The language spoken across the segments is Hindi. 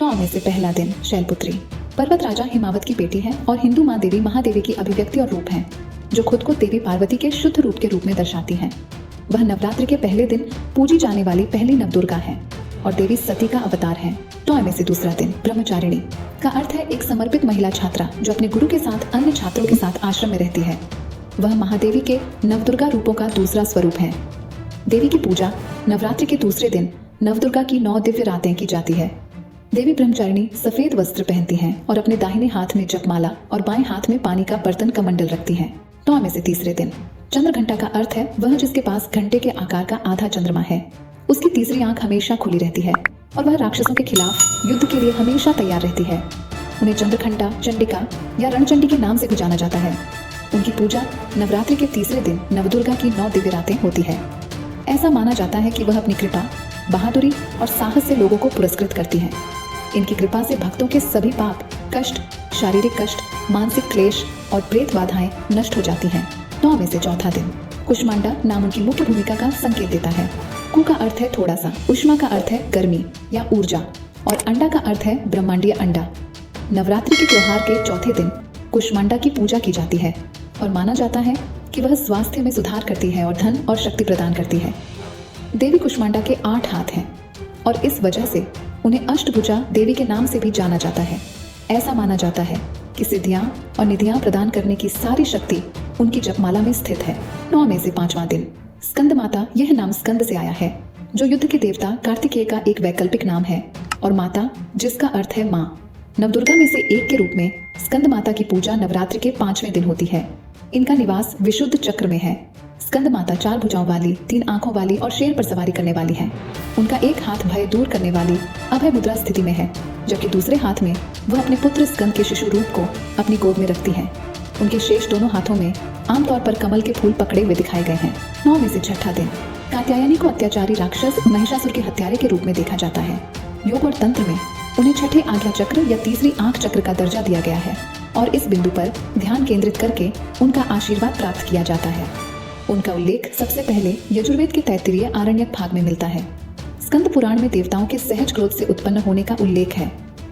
9 में से पहला दिन शैलपुत्री। पर्वत राजा हिमावत की बेटी है और हिंदू माँ देवी महादेवी की अभिव्यक्ति और रूप है, जो खुद को देवी पार्वती के शुद्ध रूप के रूप में दर्शाती है। वह नवरात्रि के पहले दिन पूजी जाने वाली पहली नवदुर्गा है और देवी सती का अवतार है। 9 में से दूसरा दिन ब्रह्मचारिणी का अर्थ है एक समर्पित महिला छात्रा जो अपने गुरु के साथ अन्य छात्रों के साथ आश्रम में रहती है। वह महादेवी के नवदुर्गा रूपों का दूसरा स्वरूप है। देवी की पूजा नवरात्रि के दूसरे दिन नवदुर्गा की 9 दिव्य रातें की जाती है। देवी ब्रह्मचारिणी सफेद वस्त्र पहनती हैं और अपने दाहिने हाथ में जपमाला और बाएं हाथ में पानी का बर्तन कमंडल रखती हैं। 9 में से तीसरे दिन चंद्र घंटा का अर्थ है वह जिसके पास घंटे के आकार का आधा चंद्रमा है। उसकी तीसरी आंख हमेशा खुली रहती है और वह राक्षसों के खिलाफ युद्ध के लिए हमेशा तैयार रहती है। उन्हें चंद्रघंटा, चंडिका या रणचंडी के नाम से भी जाना जाता है। उनकी पूजा नवरात्रि के तीसरे दिन नवदुर्गा की 9 दिव्य रातें होती है। ऐसा माना जाता है कि वह अपनी कृपा, बहादुरी और साहस से लोगों को पुरस्कृत करती है। इनकी कृपा से भक्तों के सभी पाप, कष्ट, शारीरिक कष्ट, मानसिक क्लेश और प्रेत बाधाएं नष्ट हो जाती हैं। 9 में से चौथा दिन कुष्मांडा नाम उनकी मुख्य भूमिका का संकेत देता है। कु का अर्थ है थोड़ा सा, उष्मा का अर्थ है गर्मी या ऊर्जा और अंडा का अर्थ है ब्रह्मांडीय अंडा। नवरात्रि के त्योहार के चौथे दिन कुष्मांडा की पूजा की जाती है और माना जाता है कि वह स्वास्थ्य में सुधार करती है और धन और शक्ति प्रदान करती है। देवी कुष्मांडा के 8 हाथ हैं और इस वजह से उन्हें अष्टभुजा देवी के नाम से भी जाना जाता है। ऐसा माना जाता है कि सिद्धियां और निधियां प्रदान करने की सारी शक्ति उनकी जपमाला में स्थित है। 9 में से 5वां दिन स्कंद माता। यह नाम स्कंद से आया है जो युद्ध के देवता कार्तिकेय का एक वैकल्पिक नाम है और माता जिसका अर्थ है माँ। नवदुर्गा में से एक के रूप में स्कंद माता की पूजा नवरात्रि के 5वें दिन होती है। इनका निवास विशुद्ध चक्र में है। स्कंद माता 4 भुजाओं वाली, 3 आंखों वाली और शेर पर सवारी करने वाली है। उनका एक हाथ भय दूर करने वाली अभय मुद्रा स्थिति में है, जबकि दूसरे हाथ में वह अपने पुत्र स्कंद के शिशु रूप को अपनी गोद में रखती है। उनके शेष दोनों हाथों में आमतौर पर कमल के फूल पकड़े हुए दिखाए गए हैं। 9 में से छठा दिन कात्यायनी को अत्याचारी राक्षस महिषासुर के हत्यारे के रूप में देखा जाता है। योग और तंत्र में उन्हें छठे आज्ञा चक्र या तीसरी आंख चक्र का दर्जा दिया गया है और इस बिंदु पर ध्यान केंद्रित करके उनका आशीर्वाद प्राप्त किया जाता है। उनका उल्लेख सबसे पहले यजुर्वेद के तैत्तिरीय आरण्यक भाग में मिलता है। स्कंद पुराण में देवताओं के सहज क्रोध से उत्पन्न होने का उल्लेख है,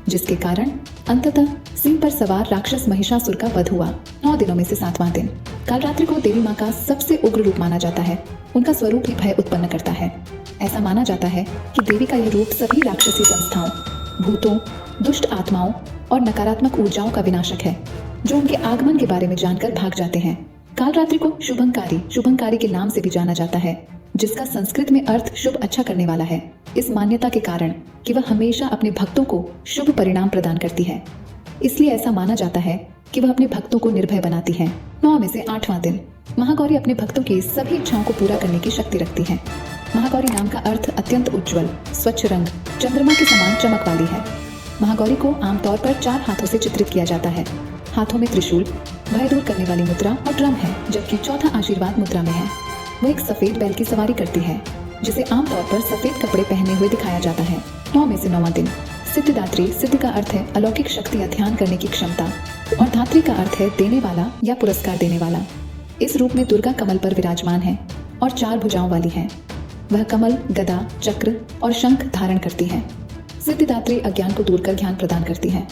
जिसके कारण अंततः सिंह पर सवार राक्षस महिषासुर का वध हुआ। 9 दिनों में से 7वां दिन कालरात्रि को देवी माँ का सबसे उग्र रूप माना जाता है। उनका स्वरूप ही भय उत्पन्न करता है। ऐसा माना जाता है कि देवी का यह रूप सभी राक्षसी संस्थाओं, भूतों, दुष्ट आत्माओं और नकारात्मक ऊर्जाओं का विनाशक है, जो उनके आगमन के बारे में जानकर भाग जाते हैं। कालरात्रि को शुभंकारी के नाम से भी जाना जाता है, जिसका संस्कृत में अर्थ शुभ अच्छा करने वाला है। इस मान्यता के कारण कि वह हमेशा अपने भक्तों को शुभ परिणाम प्रदान करती है, इसलिए ऐसा माना जाता है कि वह अपने भक्तों को निर्भय बनाती है। 9 में से 8वां दिन महागौरी अपने भक्तों की सभी इच्छाओं को पूरा करने की शक्ति रखती है। महागौरी नाम का अर्थ अत्यंत उज्ज्वल, स्वच्छ रंग, चंद्रमा के समान चमक वाली है। महागौरी को आमतौर पर 4 हाथों से चित्रित किया जाता है। हाथों में त्रिशूल, भय दूर करने वाली मुद्रा और ड्रम है, जबकि चौथा आशीर्वाद मुद्रा में है। वह एक सफेद बैल की सवारी करती है, जिसे आमतौर पर सफेद कपड़े पहने हुए दिखाया जाता है। 9 में से 9वां दिन सिद्धिदात्री। सिद्धि का अर्थ है अलौकिक शक्ति या ध्यान करने की क्षमता और धात्री का अर्थ है देने वाला या पुरस्कार देने वाला। इस रूप में दुर्गा कमल पर विराजमान है और 4 भुजाओं वाली है। वह कमल, गदा, चक्र और शंख धारण करती है। सिद्धिदात्री अज्ञान को दूर कर ज्ञान प्रदान करती है।